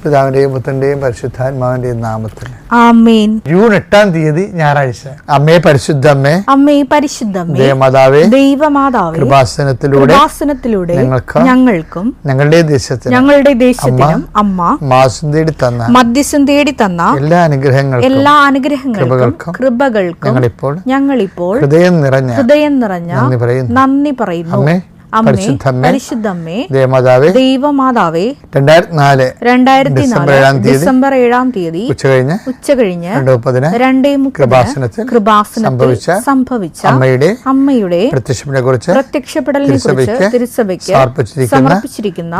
പിതാവിന്റെയും പുത്രന്റെയും പരിശുദ്ധാത്മാവിന്റെയും നാമത്തിൽ ആമേൻ. ജൂൺ 8 ഞായറാഴ്ച. അമ്മേ പരിശുദ്ധമ്മേ, അമ്മേ പരിശുദ്ധമ്മേ, ദേവമാതാവേ, ദൈവമാതാവേ, കൃപാസനത്തിലൂടെ ഞങ്ങൾക്കും ഞങ്ങളുടെ ദേശത്തിനും അമ്മ മധ്യസ്ഥം തേടി തന്ന എല്ലാ അനുഗ്രഹങ്ങൾക്കും ഞങ്ങളിപ്പോൾ ഹൃദയം നിറഞ്ഞ നന്ദി പറയുന്നു. അമ്മേ പരിശുദ്ധമ്മേ, ദൈവമാതാവേ, 2004 ഡിസംബർ 7 ഉച്ചകഴിഞ്ഞ് 2:30 കൃപാസനത്തിൽ സംഭവിച്ച അമ്മയുടെ പ്രത്യക്ഷപ്പെടലിനെ കുറിച്ച് തിരുസഭയ്ക്ക് സമർപ്പിച്ചിരിക്കുന്ന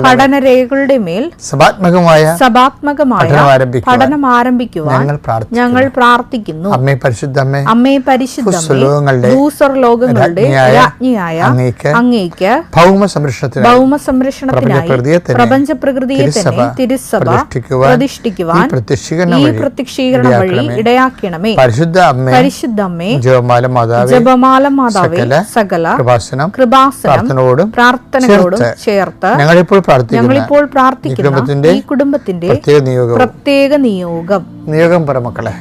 പഠനരേഖകളുടെ മേൽ സഭാത്മകമായ പഠനം ആരംഭിക്കുവാൻ ഞങ്ങൾ പ്രാർത്ഥിക്കുന്നു. അമ്മേ പരിശുദ്ധമ്മേ, ഭൂസ്വർലോകങ്ങളുടെ രാജ്ഞിയായ അങ്ങേക്ക് ഭൗമ സംരക്ഷണത്തിനായി പ്രപഞ്ച പ്രകൃതിയെ തന്നെ തിരുസഭ പ്രതിഷ്ഠിക്കുവാൻ ഈ പ്രത്യക്ഷീകരണം വഴി ഇടയാക്കണമേ. പരിശുദ്ധമ്മേ, ജപമാല മാതാവേ, സകല കൃപാസനം പ്രാർത്ഥനകളോടും ചേർത്ത് ഞങ്ങളിപ്പോൾ പ്രാർത്ഥിക്കുന്ന ഈ കുടുംബത്തിന്റെ പ്രത്യേക നിയോഗം പറമക്കളെ.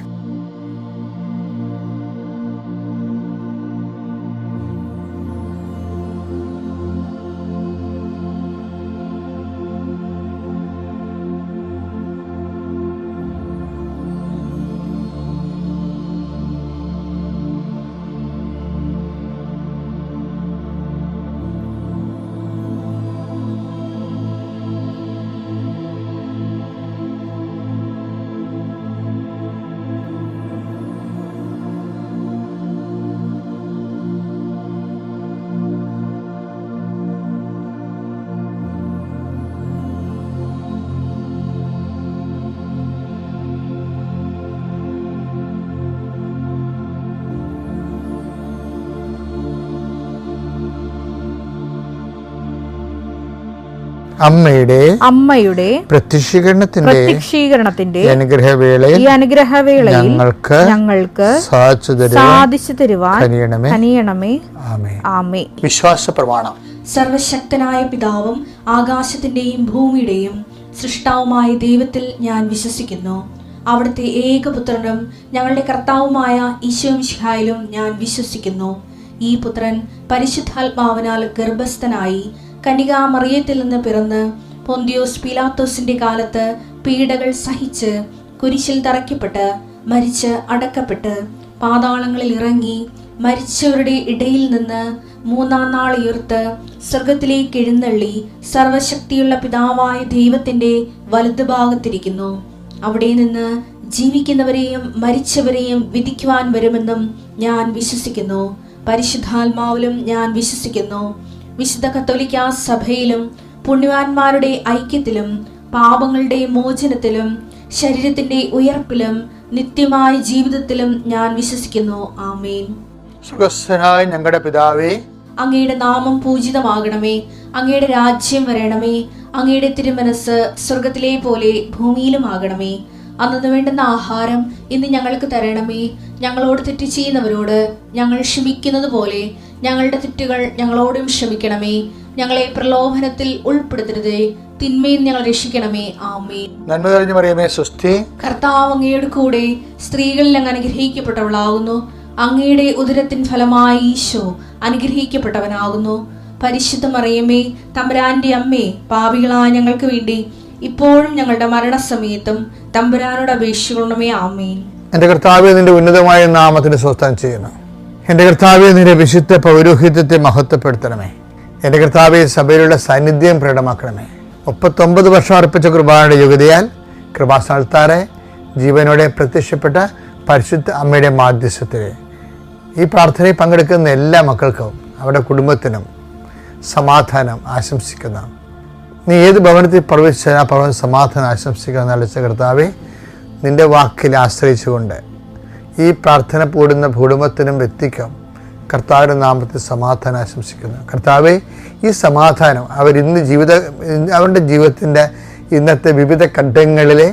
അമ്മയുടെ പ്രത്യക്ഷീകരണത്തിന്റെ ഈ അനുഗ്രഹവേളയിൽ ഞങ്ങൾക്ക് സാധിച്ചു തരുവാൻ കനിയണമേ. ആമേൻ. വിശ്വാസ പ്രമാണം. സർവശക്തനായ പിതാവും ആകാശത്തിന്റെയും ഭൂമിയുടെയും സൃഷ്ടാവുമായ ദൈവത്തിൽ ഞാൻ വിശ്വസിക്കുന്നു. അവിടുത്തെ ഏകപുത്രനും ഞങ്ങളുടെ കർത്താവുമായ ഈശോമിശിഹായിലും ഞാൻ വിശ്വസിക്കുന്നു. ഈ പുത്രൻ പരിശുദ്ധാത്മാവിനാൽ ഗർഭസ്ഥനായി കന്യകാമറിയത്തിൽ നിന്ന് പിറന്ന് പൊന്തിയോസ് പീലാത്തോസിന്റെ കാലത്ത് പീഡകൾ സഹിച്ച് കുരിശിൽ തറയ്ക്കപ്പെട്ട് മരിച്ച് അടക്കപ്പെട്ട് പാതാളങ്ങളിൽ ഇറങ്ങി മരിച്ചവരുടെ ഇടയിൽ നിന്ന് 3-ാം നാൾ ഉയർത്ത് സ്വർഗത്തിലേക്ക് എഴുന്നള്ളി സർവശക്തിയുള്ള പിതാവായ ദൈവത്തിന്റെ വലതുഭാഗത്തിരിക്കുന്നു. അവിടെ നിന്ന് ജീവിക്കുന്നവരെയും മരിച്ചവരെയും വിധിക്കുവാൻ വരുമെന്നും ഞാൻ വിശ്വസിക്കുന്നു. പരിശുദ്ധാത്മാവിലും ഞാൻ വിശ്വസിക്കുന്നു. വിശുദ്ധ കത്തോലിക്കാ സഭയിലും പുണ്യവാന്മാരുടെ ഐക്യത്തിലും പാപങ്ങളുടെ മോചനത്തിലും ശരീരത്തിന്റെ ഉയർപ്പിലും നിത്യമായ ജീവിതത്തിലും ഞാൻ വിശ്വസിക്കുന്നു. ആമേൻ. സ്വർഗ്ഗസ്ഥനായ ഞങ്ങളുടെ പിതാവേ, അങ്ങയുടെ നാമം പൂജിതമാകണമേ. അങ്ങയുടെ രാജ്യം വരണമേ. അങ്ങയുടെ തിരുമനസ് സ്വർഗത്തിലെ പോലെ ഭൂമിയിലും ആകണമേ. അന്നു വേണ്ടുന്ന ആഹാരം ഇന്ന് ഞങ്ങൾക്ക് തരണമേ. ഞങ്ങളോട് തെറ്റ് ചെയ്യുന്നവരോട് ഞങ്ങൾ ക്ഷമിക്കുന്നത് പോലെ ഞങ്ങളുടെ തെറ്റുകൾ ഞങ്ങളോടും ക്ഷമിക്കണമേ. ഞങ്ങളെ പ്രലോഭനത്തിൽ ഉൾപ്പെടുത്തരുതേ, തിന്മയിൽ ഞങ്ങൾ രക്ഷിക്കണമേ. ആമേൻ. നന്മ നിറഞ്ഞ മറിയമേ, സ്വസ്തി. കർത്താവ് അങ്ങയുടെ കൂടെ സ്ത്രീകളിൽ അങ്ങ് അനുഗ്രഹിക്കപ്പെട്ടവളാകുന്നു. അങ്ങയുടെ ഉദരത്തിൻ ഫലമായി ഈശോ അനുഗ്രഹിക്കപ്പെട്ടവനാകുന്നു. പരിശുദ്ധ മറിയമേ, തമ്പുരാന്റെ അമ്മേ, പാപികളായ ഞങ്ങൾക്ക് വേണ്ടി ഇപ്പോഴും ഞങ്ങളുടെ മരണസമയത്തും തമ്പുരാനോട് അപേക്ഷിക്കണമേ. ആമേൻ. എന്റെ കർത്താവേ, നിന്റെ ഉന്നതമായ നാമത്തിന് സ്വസ്ഥം ചെയ്യണം. എന്റെ കർത്താവേ, നിന്റെ വിശുദ്ധ പൗരോഹിത്യത്തെ മഹത്വപ്പെടുത്തണമേ. എന്റെ കർത്താവേ, സഭയിലുള്ള സാന്നിധ്യം പ്രകടമാക്കണമേ. 39 വർഷം അർപ്പിച്ച കുർബാനയുടെ യോഗ്യതയാൽ കൃപാസ്ഥാനത്താറെ ജീവനോടെ പ്രത്യക്ഷപ്പെട്ട പരിശുദ്ധ അമ്മയുടെ മാധ്യസ്ഥത്തിൽ ഈ പ്രാർത്ഥനയിൽ പങ്കെടുക്കുന്ന എല്ലാ മക്കൾക്കും അവരുടെ കുടുംബത്തിനും സമാധാനം ആശംസിക്കുന്ന, നീ ഏത് ഭവനത്തിൽ പ്രവേശിച്ചാൽ ആ ഭവനം സമാധാനം ആശംസിക്കുന്ന അളിച്ച കർത്താവേ, നിന്റെ വാക്കിൽ ആശ്രയിച്ചുകൊണ്ട് ഈ പ്രാർത്ഥന കൂടുന്ന കുടുംബത്തിനും വ്യക്തിക്കും കർത്താവിൻ്റെ നാമത്തിൽ സമാധാനം ആശംസിക്കുന്നു. കർത്താവേ, ഈ സമാധാനം അവരുടെ ജീവിതത്തിൻ്റെ ഇന്നത്തെ വിവിധ ഘട്ടങ്ങളിലെ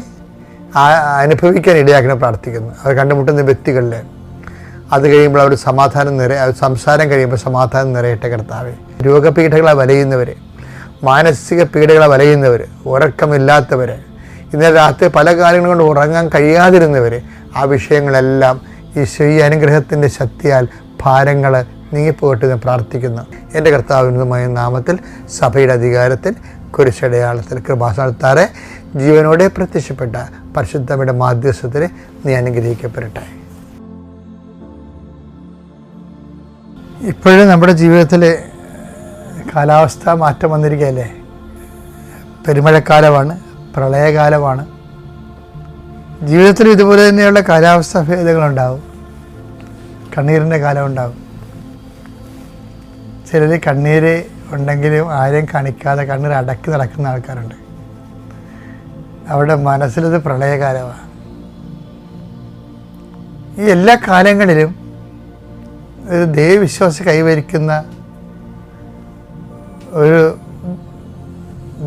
അനുഭവിക്കാൻ ഇടയാക്കണം പ്രാർത്ഥിക്കുന്നു. അവർ കണ്ടുമുട്ടുന്ന വ്യക്തികളിൽ അത് കഴിയുമ്പോൾ അവർ സംസാരം കഴിയുമ്പോൾ സമാധാനം നിറയട്ടെ കർത്താവേ. രോഗപീഠകളെ വലയുന്നവർ, മാനസിക പീഡകളെ വലയുന്നവർ, ഉറക്കമില്ലാത്തവർ, ഇന്നലെ രാത്രി പല കാര്യങ്ങൾ കൊണ്ട് ഉറങ്ങാൻ കഴിയാതിരുന്നവർ, ആ വിഷയങ്ങളെല്ലാം ഈശോ ഈ അനുഗ്രഹത്തിൻ്റെ ശക്തിയാൽ ഭാരങ്ങൾ നീങ്ങിപ്പോയിട്ട് ഞാൻ പ്രാർത്ഥിക്കുന്നു. എൻ്റെ കർത്താവിനുമായ നാമത്തിൽ സഭയുടെ അധികാരത്തിൽ കുരിശടയാളത്തിൽ കൃപാസനത്താറെ ജീവനോടെ പ്രത്യക്ഷപ്പെട്ട പരിശുദ്ധമ്മയുടെ മാധ്യസ്ഥത്തിൽ നീ അനുഗ്രഹിക്കപ്പെടട്ടെ. ഇപ്പോഴും നമ്മുടെ ജീവിതത്തിൽ കാലാവസ്ഥ മാറ്റം വന്നിരിക്കുകയല്ലേ. പെരുമഴക്കാലമാണ്, പ്രളയകാലമാണ്. ജീവിതത്തിൽ ഇതുപോലെ തന്നെയുള്ള കാലാവസ്ഥാ ഭേദങ്ങളുണ്ടാവും. കണ്ണീരിൻ്റെ കാലം ഉണ്ടാവും. ചിലർ കണ്ണീര് ഉണ്ടെങ്കിലും ആരെയും കാണിക്കാതെ കണ്ണീർ അടക്കി നടക്കുന്ന ആൾക്കാരുണ്ട്. അവരുടെ മനസ്സിലത് പ്രളയകാലമാണ്. ഈ എല്ലാ കാലങ്ങളിലും ഒരു ദൈവവിശ്വാസി കൈവരിക്കുന്ന ഒരു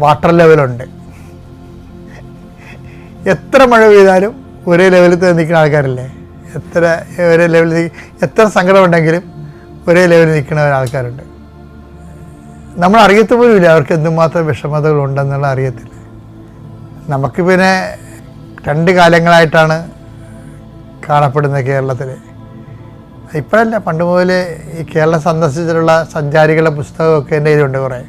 വാട്ടർ ലെവലുണ്ട്. എത്ര മഴ പെയ്താലും ഒരേ ലെവലിൽ നിൽക്കുന്ന ആൾക്കാരില്ലേ? ഒരേ ലെവലിൽ എത്ര സങ്കടമുണ്ടെങ്കിലും ഒരേ ലെവലിൽ നിൽക്കുന്ന ആൾക്കാരുണ്ട്. നമ്മൾ അറിയത്ത പോലുമില്ല അവർക്ക് എന്തുമാത്രം വിഷമതകളുണ്ടെന്നുള്ള അറിയത്തില്ല. നമുക്ക് പിന്നെ 2 കാലങ്ങളായിട്ടാണ് കാണപ്പെടുന്നത് കേരളത്തിൽ. ഇപ്പോഴല്ല, പണ്ട് മുതൽ ഈ കേരളം സന്ദർശിച്ചിട്ടുള്ള സഞ്ചാരികളുടെ പുസ്തകമൊക്കെ എൻ്റെ കയ്യിലുണ്ട് കുറേ.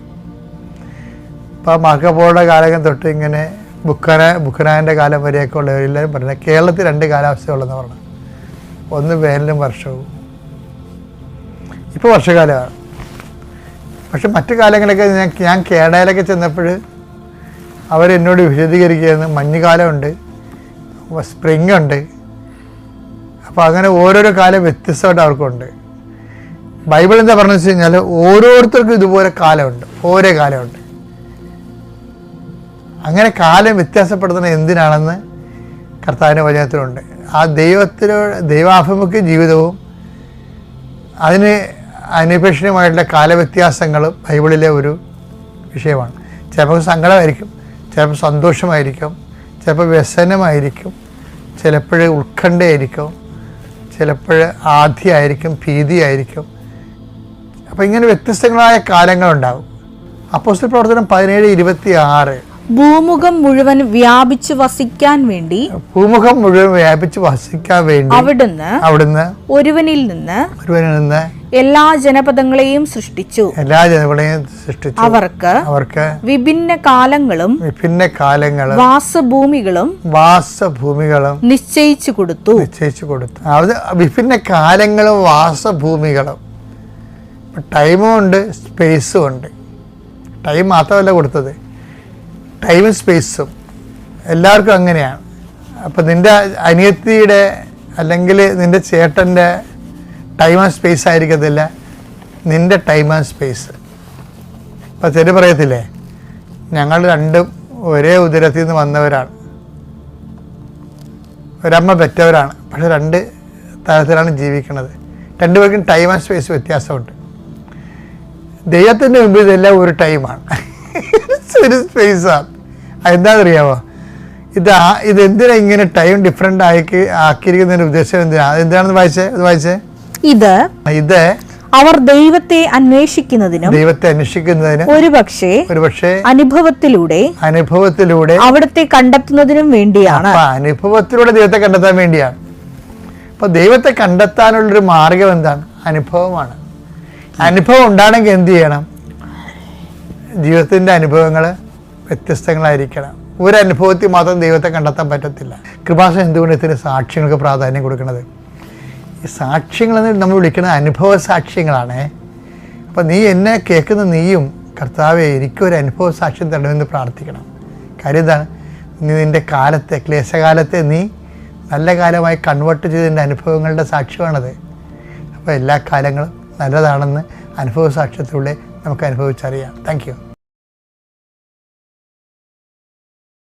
ഇപ്പോൾ മാർക്കോപോളോയുടെ കാലം തൊട്ട് ഇങ്ങനെ ബുക്കനാൻ്റെ കാലം വരെയൊക്കെ ഉള്ളവരെല്ലാവരും പറയുന്നത് കേരളത്തിൽ 2 കാലാവസ്ഥയുള്ളതെന്ന് പറഞ്ഞു. ഒന്ന് വേനലും വർഷവും. ഇപ്പോൾ വർഷകാലമാണ്. പക്ഷെ മറ്റു കാലങ്ങളൊക്കെ ഞാൻ കേരളയിലൊക്കെ ചെന്നപ്പോൾ അവരെന്നോട് വിശദീകരിക്കുകയെന്ന് മഞ്ഞുകാലമുണ്ട്, സ്പ്രിങ് ഉണ്ട്. അപ്പോൾ അങ്ങനെ ഓരോരോ കാലം വ്യത്യസ്തമായിട്ട് അവർക്കുണ്ട്. ബൈബിൾ എന്താ പറഞ്ഞു വെച്ച് കഴിഞ്ഞാൽ ഓരോരുത്തർക്കും ഇതുപോലെ കാലമുണ്ട്, ഓരോ കാലമുണ്ട്. അങ്ങനെ കാലം വ്യത്യാസപ്പെടുത്തുന്നത് എന്തിനാണെന്ന് കർത്താവിൻ്റെ വചനത്തിലുണ്ട്. ആ ദൈവാഭിമുഖ്യ ജീവിതവും അതിന് അനപേക്ഷണീയമായിട്ടുള്ള കാലവ്യത്യാസങ്ങളും ബൈബിളിലെ ഒരു വിഷയമാണ്. ചിലപ്പോൾ സങ്കടമായിരിക്കും, ചിലപ്പോൾ സന്തോഷമായിരിക്കും, ചിലപ്പോൾ വ്യസനമായിരിക്കും, ചിലപ്പോൾ ഉത്കണ്ഠയായിരിക്കും, ചിലപ്പോൾ ആധിയായിരിക്കും, ഭീതിയായിരിക്കും. അപ്പോൾ ഇങ്ങനെ വ്യത്യസ്തങ്ങളായ കാലങ്ങളുണ്ടാകും. അപ്പോസ്തല പ്രവർത്തനം 17:26 ഭൂമുഖം മുഴുവൻ വ്യാപിച്ചു വസിക്കാൻ വേണ്ടി അവിടുന്ന് ഒരുവനിൽ നിന്ന് എല്ലാ ജനപദങ്ങളെയും സൃഷ്ടിച്ചു. അവർക്ക് വിഭിന്ന കാലങ്ങളും വാസഭൂമികളും നിശ്ചയിച്ചു കൊടുത്തു. വിഭിന്ന കാലങ്ങളും വാസഭൂമികളും. ടൈമും ഉണ്ട്, സ്പേസും ഉണ്ട്. ടൈം മാത്രമല്ല കൊടുത്തത്, ടൈമും സ്പേസും എല്ലാവർക്കും അങ്ങനെയാണ്. അപ്പം നിൻ്റെ അനിയത്തിയുടെ അല്ലെങ്കിൽ നിൻ്റെ ചേട്ടൻ്റെ ടൈം ആൻഡ് സ്പേസ് ആയിരിക്കത്തില്ല നിൻ്റെ ടൈം ആൻഡ് സ്പേസ്. ഇപ്പം ശരി പറയത്തില്ലേ, ഞങ്ങൾ രണ്ടും ഒരേ ഉദരത്തിൽ നിന്ന് വന്നവരാണ്, ഒരമ്മ പെറ്റവരാണ്, പക്ഷെ 2 തരത്തിലാണ് ജീവിക്കുന്നത്. 2 പേർക്കും ടൈം ആൻഡ് സ്പേസ് വ്യത്യാസമുണ്ട്. ദൈവത്തിൻ്റെ മുമ്പിൽ ഇതെല്ലാം ഒരു ടൈമാണ്, ഒരു സ്പേസാണ്. എന്താണെന്നറിയാമോ? ഇതെന്തിനാ ഇങ്ങനെ ടൈം ഡിഫറെൻ്റ് ആക്കിയിരിക്കുന്നതിൻ്റെ ഉദ്ദേശം എന്തിനാണെന്ന് വായിച്ചേ. ഇത് അവർ ദൈവത്തെ അന്വേഷിക്കുന്നതിനും ഒരുപക്ഷെ അനുഭവത്തിലൂടെ അവിടത്തെ കണ്ടെത്തുന്നതിനും വേണ്ടിയാണ്. അനുഭവത്തിലൂടെ ദൈവത്തെ കണ്ടെത്താൻ വേണ്ടിയാണ്. അപ്പൊ ദൈവത്തെ കണ്ടെത്താനുള്ളൊരു മാർഗം എന്താണ്? അനുഭവമാണ്. അനുഭവം ഉണ്ടാണെങ്കിൽ എന്ത് ചെയ്യണം? ജീവിതത്തിന്റെ അനുഭവങ്ങൾ വ്യത്യസ്തങ്ങളായിരിക്കണം. ഒരു അനുഭവത്തിൽ മാത്രം ദൈവത്തെ കണ്ടെത്താൻ പറ്റത്തില്ല. കൃപാസനം എന്തുകൊണ്ട് ഇത്തിരി സാക്ഷ്യങ്ങൾക്ക് പ്രാധാന്യം കൊടുക്കുന്നത്? ഈ സാക്ഷ്യങ്ങളെന്ന് നമ്മൾ വിളിക്കുന്നത് അനുഭവ സാക്ഷ്യങ്ങളാണ്. അപ്പം നീ എന്നെ കേൾക്കുന്ന നീയും കർത്താവെ എനിക്കൊരു അനുഭവ സാക്ഷ്യം തരണമെന്ന് പ്രാർത്ഥിക്കണം. കാര്യം എന്താണ്? നീ നിൻ്റെ കാലത്തെ ക്ലേശകാലത്തെ നീ നല്ല കാലമായി കൺവേർട്ട് ചെയ്തതിൻ്റെ അനുഭവങ്ങളുടെ സാക്ഷ്യമാണത്. അപ്പോൾ എല്ലാ കാലങ്ങളും നല്ലതാണെന്ന് അനുഭവ സാക്ഷ്യത്തിലൂടെ നമുക്ക് അനുഭവിച്ചറിയാം. Thank you.